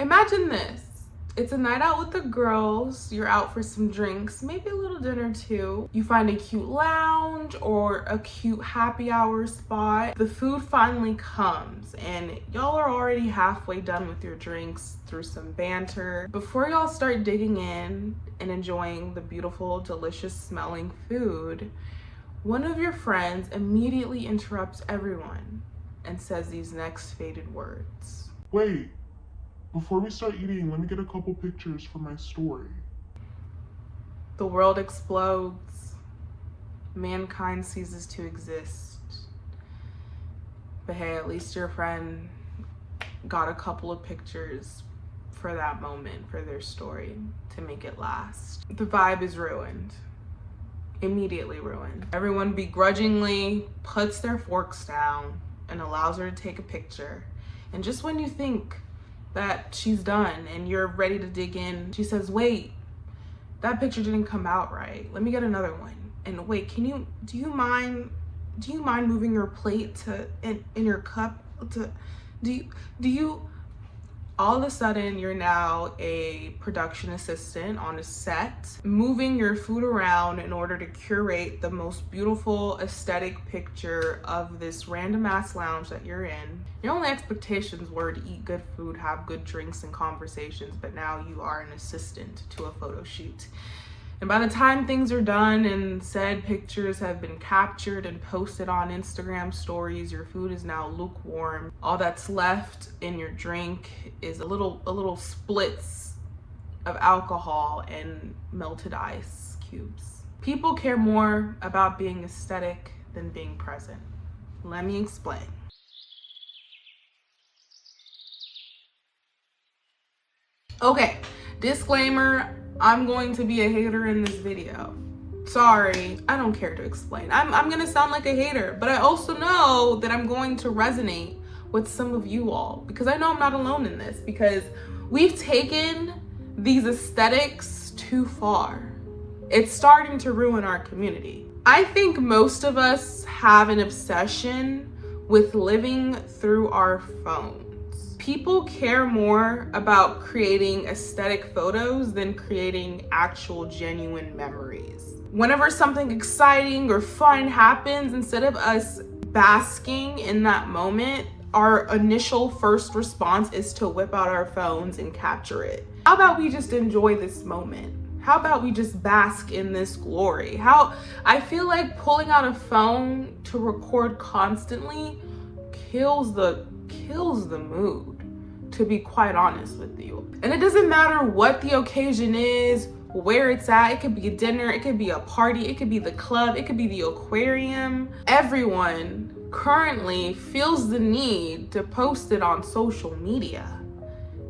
Imagine this. It's a night out with the girls. You're out for some drinks, maybe a little dinner too. You find a cute lounge or a cute happy hour spot. The food finally comes and y'all are already halfway done with your drinks through some banter. Before y'all start digging in and enjoying the beautiful, delicious smelling food, one of your friends immediately interrupts everyone and says these next fated words. Wait, before we start eating, let me get a couple pictures for my story. The world explodes. Mankind ceases to exist. But hey, at least your friend got a couple of pictures for that moment, for their story, to make it last. The vibe is ruined. Immediately ruined. Everyone begrudgingly puts their forks down and allows her to take a picture. And just when you think that she's done and you're ready to dig in, she says, wait, that picture didn't come out right. Let me get another one. And wait, do you mind moving your plate to in your cup to do you all of a sudden you're now a production assistant on a set, moving your food around in order to curate the most beautiful aesthetic picture of this random ass lounge that you're in. Your only expectations were to eat good food, have good drinks and conversations, but now you are an assistant to a photo shoot. And by the time things are done and said pictures have been captured and posted on Instagram stories, your food is now lukewarm. All that's left in your drink is a little splits of alcohol and melted ice cubes. People care more about being aesthetic than being present. Let me explain. Okay, disclaimer, I'm going to be a hater in this video. Sorry, I don't care to explain. I'm gonna sound like a hater, but I also know that I'm going to resonate with some of you all because I know I'm not alone in this, because we've taken these aesthetics too far. It's starting to ruin our community. I think most of us have an obsession with living through our phone. People care more about creating aesthetic photos than creating actual genuine memories. Whenever something exciting or fun happens, instead of us basking in that moment, our initial first response is to whip out our phones and capture it. How about we just enjoy this moment? How about we just bask in this glory? I feel like pulling out a phone to record constantly kills the mood, to be quite honest with you. And it doesn't matter what the occasion is, where it's at. It could be a dinner, it could be a party, it could be the club, it could be the aquarium. Everyone currently feels the need to post it on social media.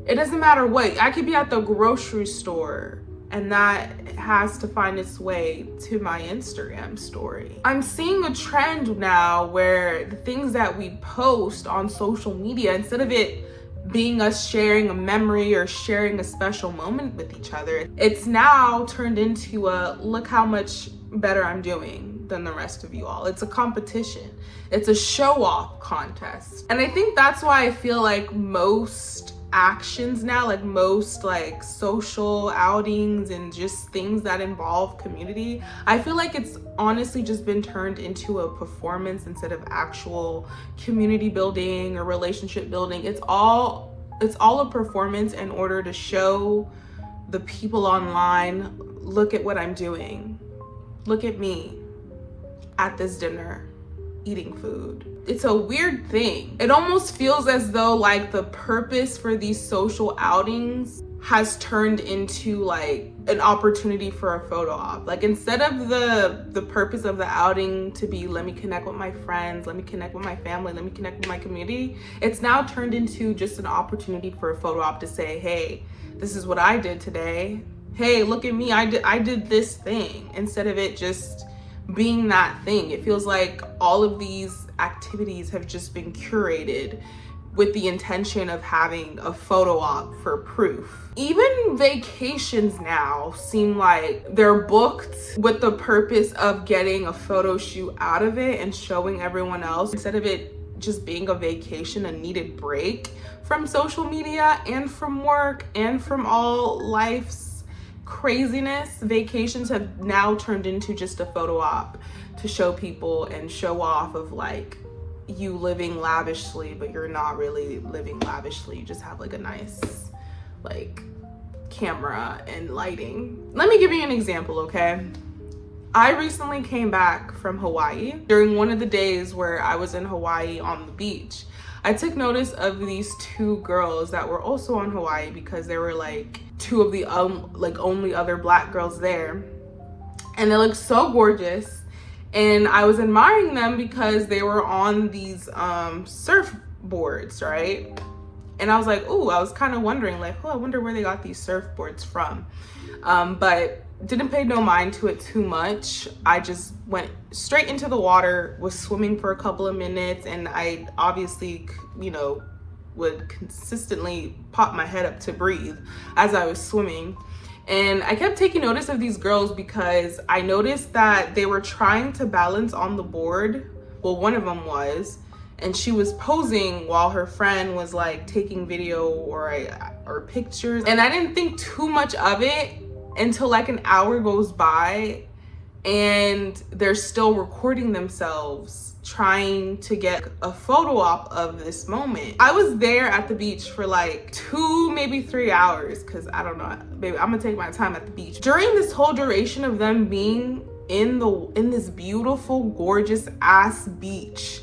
It doesn't matter what. I could be at the grocery store and that has to find its way to my Instagram story. I'm seeing a trend now where the things that we post on social media, instead of it being us sharing a memory or sharing a special moment with each other, it's now turned into a look how much better I'm doing than the rest of you all. It's a competition. It's a show-off contest. And I think that's why I feel like most actions now, like most like social outings and just things that involve community, I feel like it's honestly just been turned into a performance instead of actual community building or relationship building. It's all a performance in order to show the people online, look at what I'm doing. Look at me at this dinner eating food. It's a weird thing. It almost feels as though like the purpose for these social outings has turned into like an opportunity for a photo op. Like instead of the purpose of the outing to be, let me connect with my friends, let me connect with my family, let me connect with my community, it's now turned into just an opportunity for a photo op to say, hey, this is what I did today. Hey, look at me, I did this thing. Instead of it just being that thing. It feels like all of these activities have just been curated with the intention of having a photo op for proof. Even vacations now seem like they're booked with the purpose of getting a photo shoot out of it and showing everyone else, instead of it just being a vacation, a needed break from social media and from work and from all life's craziness. Vacations have now turned into just a photo op to show people and show off of like you living lavishly, but you're not really living lavishly. You just have like a nice like camera and lighting. Let me give you an example, okay? I recently came back from Hawaii. During one of the days where I was in Hawaii on the beach, I took notice of these two girls that were also on Hawaii because they were like two of the like only other black girls there, and they looked so gorgeous. And I was admiring them because they were on these surfboards, right? And I was like, ooh, I was kind of wondering like, oh, I wonder where they got these surfboards from. But didn't pay no mind to it too much. I just went straight into the water, was swimming for a couple of minutes, and I obviously, you know, would consistently pop my head up to breathe as I was swimming. And I kept taking notice of these girls because I noticed that they were trying to balance on the board. Well, one of them was, and she was posing while her friend was like taking video or pictures. And I didn't think too much of it until like an hour goes by and they're still recording themselves trying to get a photo op of this moment. I was there at the beach for like 2, maybe 3 hours, because I don't know, baby, I'm gonna take my time at the beach. During this whole duration of them being in this beautiful, gorgeous ass beach,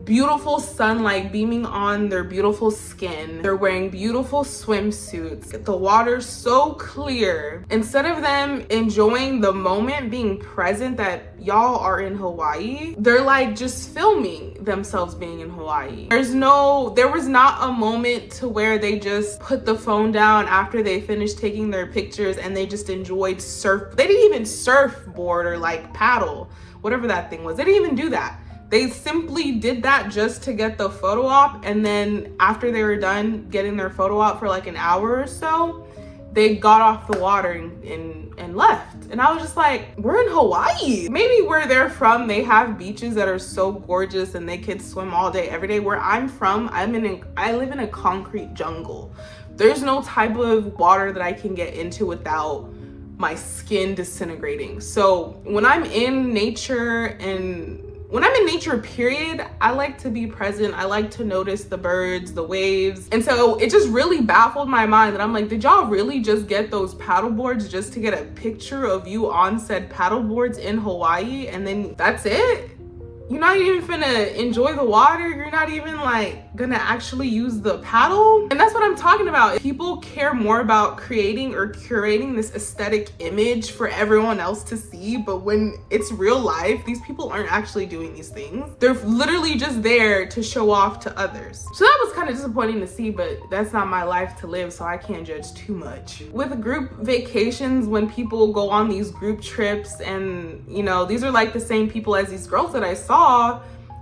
beautiful sunlight beaming on their beautiful skin, they're wearing beautiful swimsuits, the water's so clear. Instead of them enjoying the moment, being present that y'all are in Hawaii, they're like just filming themselves being in Hawaii. There was not a moment to where they just put the phone down after they finished taking their pictures and they just enjoyed they didn't even surfboard or like paddle, whatever that thing was. They didn't even do that. They simply did that just to get the photo op, and then after they were done getting their photo op for like an hour or so, they got off the water and left. And I was just like, we're in Hawaii. Maybe where they're from, they have beaches that are so gorgeous and they can swim all day, every day. Where I'm from, I live in a concrete jungle. There's no type of water that I can get into without my skin disintegrating. So when I'm in nature period, I like to be present. I like to notice the birds, the waves. And so it just really baffled my mind that I'm like, did y'all really just get those paddle boards just to get a picture of you on said paddle boards in Hawaii? And then that's it? You're not even finna enjoy the water? You're not even like gonna actually use the paddle? And that's what I'm talking about. People care more about creating or curating this aesthetic image for everyone else to see, but when it's real life, these people aren't actually doing these things. They're literally just there to show off to others. So that was kind of disappointing to see, but that's not my life to live, so I can't judge too much. With group vacations, when people go on these group trips, and you know, these are like the same people as these girls that I saw,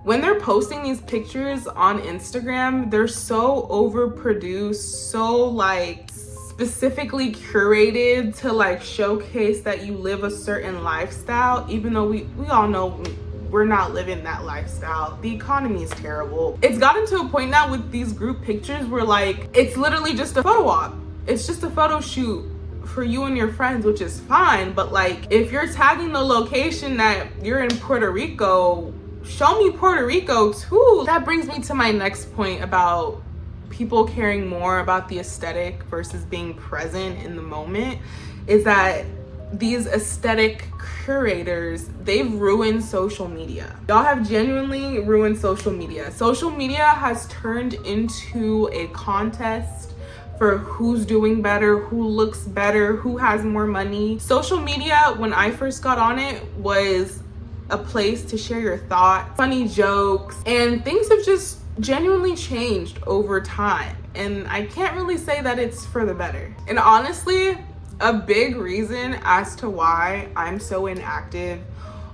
when they're posting these pictures on Instagram, they're so overproduced, so like specifically curated to like showcase that you live a certain lifestyle, even though we all know we're not living that lifestyle. The economy is terrible. It's gotten to a point now with these group pictures where like it's literally just a photo op. It's just a photo shoot for you and your friends, which is fine, but like if you're tagging the location that you're in Puerto Rico, show me Puerto Rico too. That brings me to my next point about people caring more about the aesthetic versus being present in the moment, is that these aesthetic curators, they've ruined social media. Y'all have genuinely ruined social media. Social media has turned into a contest for who's doing better, who looks better, who has more money. Social media, when I first got on it, was a place to share your thoughts, funny jokes, and things have just genuinely changed over time. And I can't really say that it's for the better. And honestly, a big reason as to why I'm so inactive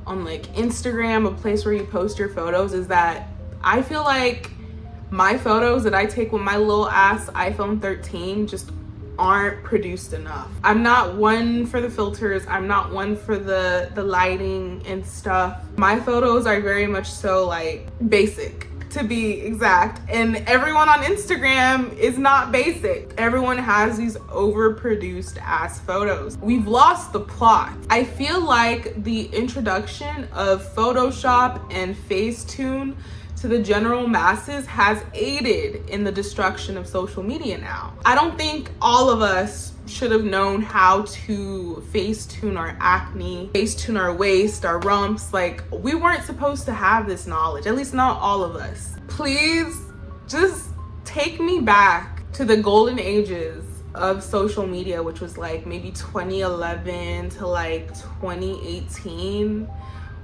on like Instagram, a place where you post your photos, is that I feel like my photos that I take with my little ass iPhone 13 just aren't produced enough. I'm not one for the filters. I'm not one for the lighting and stuff. My photos are very much so like basic to be exact. And everyone on Instagram is not basic. Everyone has these overproduced ass photos. We've lost the plot. I feel like the introduction of Photoshop and Facetune to the general masses has aided in the destruction of social media now. I don't think all of us should have known how to Facetune our acne, Facetune our waist, our rumps. Like, we weren't supposed to have this knowledge, at least not all of us. Please just take me back to the golden ages of social media, which was like maybe 2011 to like 2018,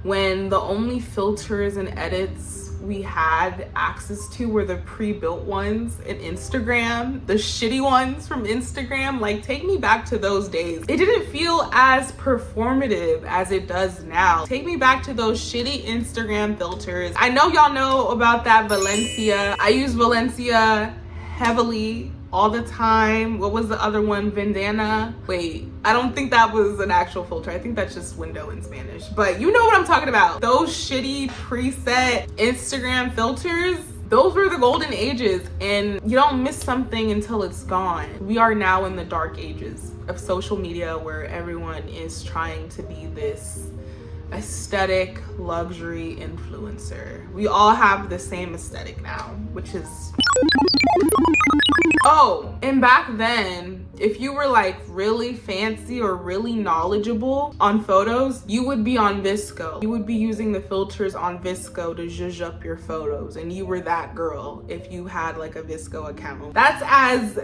when the only filters and edits we had access to were the pre-built ones in Instagram, the shitty ones from Instagram. Like, take me back to those days. It didn't feel as performative as it does now. Take me back to those shitty Instagram filters. I know y'all know about that Valencia. I use Valencia heavily all the time. What was the other one? Vendana? Wait, I don't think that was an actual filter. I think that's just window in Spanish. But you know what I'm talking about. Those shitty preset Instagram filters, those were the golden ages, and you don't miss something until it's gone. We are now in the dark ages of social media where everyone is trying to be this aesthetic luxury influencer. We all have the same aesthetic now, which is... Oh, and back then, if you were like really fancy or really knowledgeable on photos, you would be on VSCO. You would be using the filters on VSCO to zhuzh up your photos, and you were that girl if you had like a VSCO account. That's as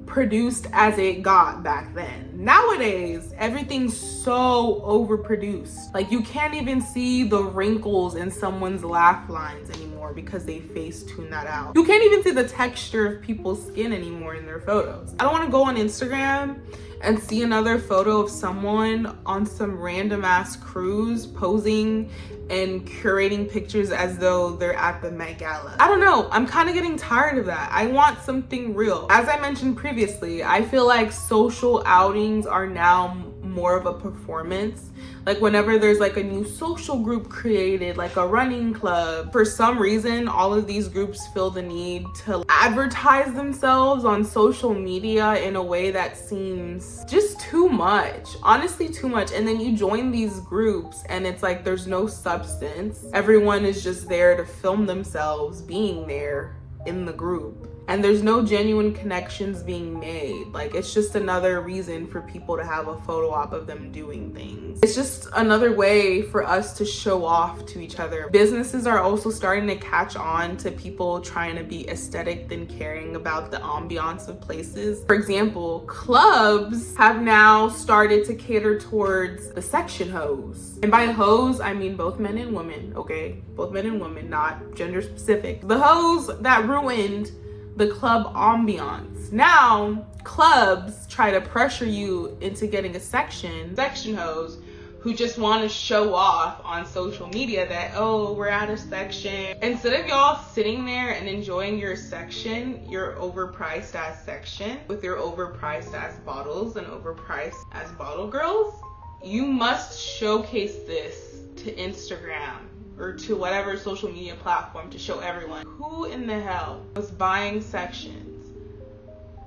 produced as it got back then. Nowadays, everything's so overproduced. Like, you can't even see the wrinkles in someone's laugh lines anymore because they Facetune that out. You can't even see the texture of people's skin anymore in their photos. I don't want to go on Instagram and see another photo of someone on some random ass cruise posing and curating pictures as though they're at the Met Gala. I don't know, I'm kind of getting tired of that. I want something real. As I mentioned previously, I feel like social outings are now more of a performance. Like, whenever there's like a new social group created, like a running club, for some reason all of these groups feel the need to advertise themselves on social media in a way that seems just too much, honestly too much. And then you join these groups and it's like there's no substance. Everyone is just there to film themselves being there in the group, and there's no genuine connections being made. Like, it's just another reason for people to have a photo op of them doing things. It's just another way for us to show off to each other. Businesses are also starting to catch on to people trying to be aesthetic than caring about the ambiance of places. For example, clubs have now started to cater towards the section hoes. And by hoes, I mean both men and women, okay? Both men and women, not gender specific. The hoes that ruined the club ambiance. Now, clubs try to pressure you into getting a section hoes who just want to show off on social media that, oh, we're at a section. Instead of y'all sitting there and enjoying your section, your overpriced ass section with your overpriced ass bottles and overpriced ass bottle girls, you must showcase this to Instagram or to whatever social media platform to show everyone. Who in the hell was buying sections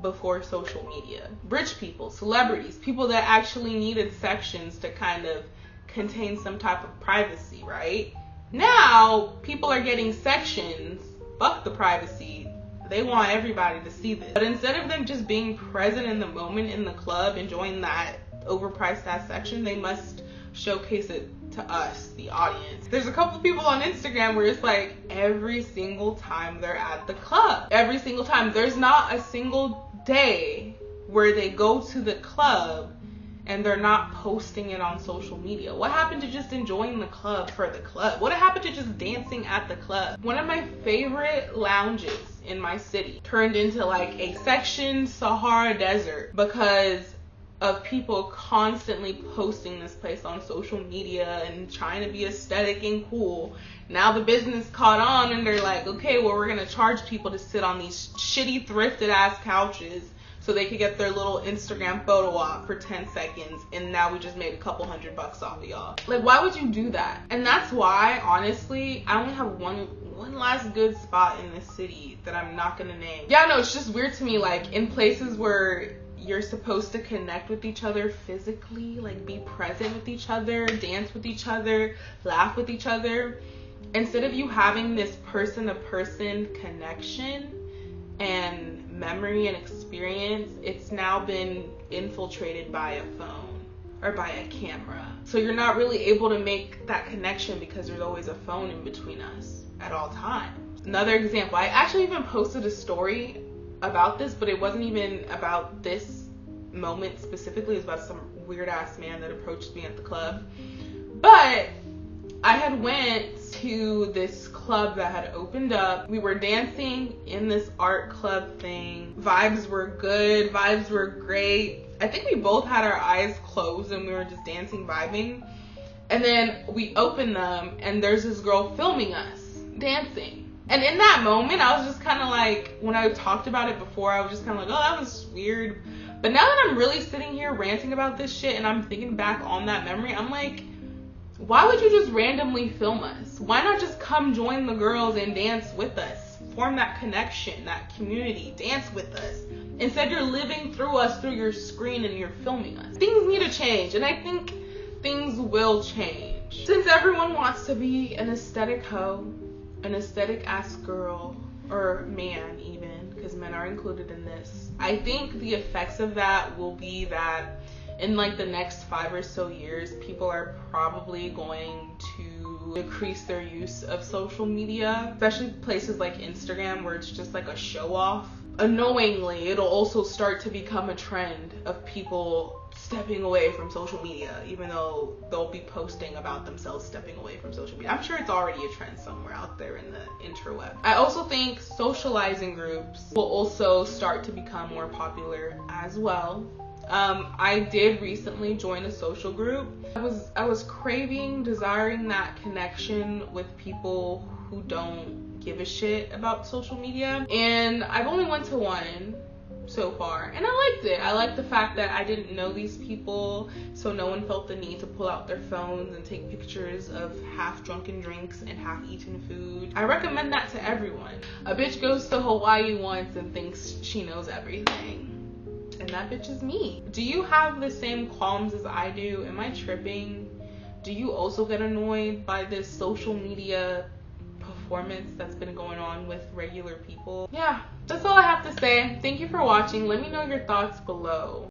before social media? Rich people, celebrities, people that actually needed sections to kind of contain some type of privacy, right? Now, people are getting sections, fuck the privacy. They want everybody to see this. But instead of them just being present in the moment in the club, enjoying that overpriced ass section, they must showcase it to us, the audience. There's a couple people on Instagram where it's like every single time they're at the club, every single time, there's not a single day where they go to the club and they're not posting it on social media. What happened to just enjoying the club for the club? What happened to just dancing at the club? One of my favorite lounges in my city turned into like a section Sahara Desert because of people constantly posting this place on social media and trying to be aesthetic and cool. Now the business caught on and they're like, okay, well, we're gonna charge people to sit on these shitty thrifted ass couches so they could get their little Instagram photo op for 10 seconds, and now we just made a couple $100 off of y'all. Like, why would you do that? And that's why, honestly, I only have one last good spot in this city that I'm not gonna name. Yeah, no, it's just weird to me, like, in places where you're supposed to connect with each other physically, like be present with each other, dance with each other, laugh with each other, instead of you having this person-to-person connection and memory and experience, it's now been infiltrated by a phone or by a camera. So you're not really able to make that connection because there's always a phone in between us at all times. Another example, I actually even posted a story about this, but it wasn't even about this moment specifically. It was about some weird ass man that approached me at the club. But I had went to this club that had opened up. We were dancing in this art club thing. Vibes were good, vibes were great. I think we both had our eyes closed and we were just dancing, vibing. And then we opened them and there's this girl filming us dancing. And in that moment, I was just kind of like, when I talked about it before, I was just kind of like, oh, that was weird. But now that I'm really sitting here ranting about this shit and I'm thinking back on that memory, I'm like, why would you just randomly film us? Why not just come join the girls and dance with us? Form that connection, that community, dance with us. Instead, you're living through us through your screen and you're filming us. Things need to change, and I think things will change. Since everyone wants to be an aesthetic hoe, an aesthetic ass girl, or man even, because men are included in this, I think the effects of that will be that in like the next 5 or so years, people are probably going to decrease their use of social media, especially places like Instagram where it's just like a show off. Unknowingly, it'll also start to become a trend of people stepping away from social media, even though they'll be posting about themselves stepping away from social media. I'm sure it's already a trend somewhere out there in the interweb. I also think socializing groups will also start to become more popular as well. I did recently join a social group. I was craving, desiring that connection with people who don't give a shit about social media, and I've only went to one so far, and I liked it. I liked the fact that I didn't know these people, so no one felt the need to pull out their phones and take pictures of half drunken drinks and half eaten food. I recommend that to everyone. A bitch goes to Hawaii once and thinks she knows everything, and that bitch is me. Do you have the same qualms as I do? Am I tripping? Do you also get annoyed by this social media performance that's been going on with regular people? Yeah, that's all I have to say. Thank you for watching. Let me know your thoughts below.